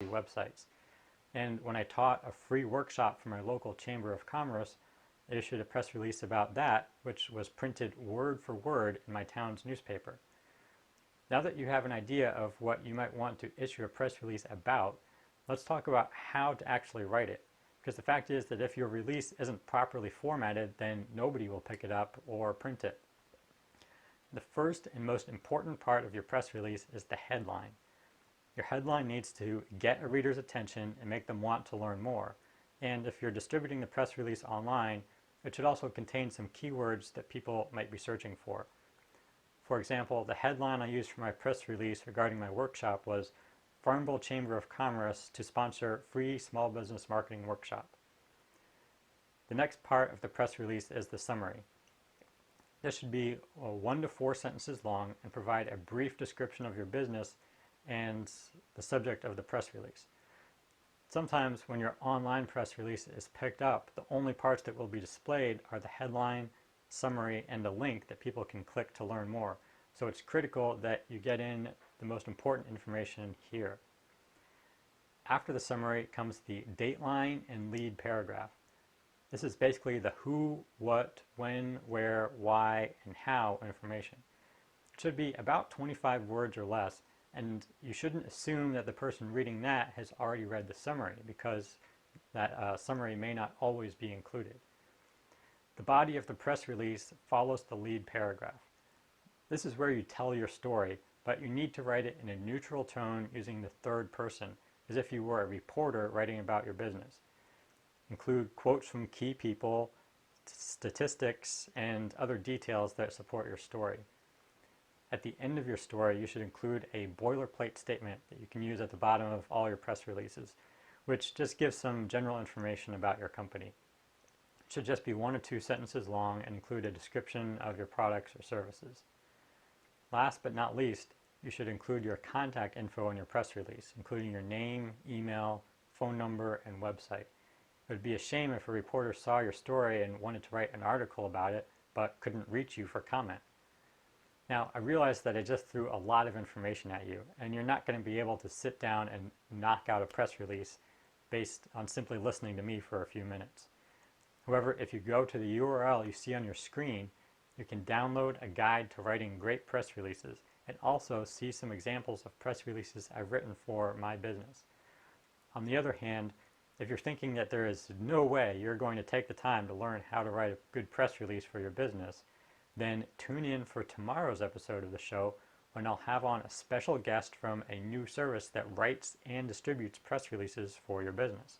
websites. And when I taught a free workshop for my local Chamber of Commerce, I issued a press release about that, which was printed word for word in my town's newspaper. Now that you have an idea of what you might want to issue a press release about, let's talk about how to actually write it. Because the fact is that if your release isn't properly formatted, then nobody will pick it up or print it. The first and most important part of your press release is the headline. Your headline needs to get a reader's attention and make them want to learn more. And if you're distributing the press release online, it should also contain some keywords that people might be searching for. For example, the headline I used for my press release regarding my workshop was Farmville Chamber of Commerce to sponsor free small business marketing workshop. The next part of the press release is the summary. This should be 1 to 4 sentences long and provide a brief description of your business and the subject of the press release. Sometimes when your online press release is picked up, the only parts that will be displayed are the headline, summary, and a link that people can click to learn more. So it's critical that you get in the most important information here. After the summary comes the dateline and lead paragraph. This is basically the who, what, when, where, why, and how information. It should be about 25 words or less, and you shouldn't assume that the person reading that has already read the summary, because that summary may not always be included. The body of the press release follows the lead paragraph. This is where you tell your story, but you need to write it in a neutral tone using the third person, as if you were a reporter writing about your business. Include quotes from key people, statistics, and other details that support your story. At the end of your story, you should include a boilerplate statement that you can use at the bottom of all your press releases, which just gives some general information about your company. It should just be 1 or 2 sentences long and include a description of your products or services. Last but not least, you should include your contact info in your press release, including your name, email, phone number, and website. It would be a shame if a reporter saw your story and wanted to write an article about it, but couldn't reach you for comment. Now, I realize that I just threw a lot of information at you, and you're not going to be able to sit down and knock out a press release based on simply listening to me for a few minutes. However, if you go to the URL you see on your screen, you can download a guide to writing great press releases and also see some examples of press releases I've written for my business. On the other hand, if you're thinking that there is no way you're going to take the time to learn how to write a good press release for your business, then tune in for tomorrow's episode of the show when I'll have on a special guest from a new service that writes and distributes press releases for your business.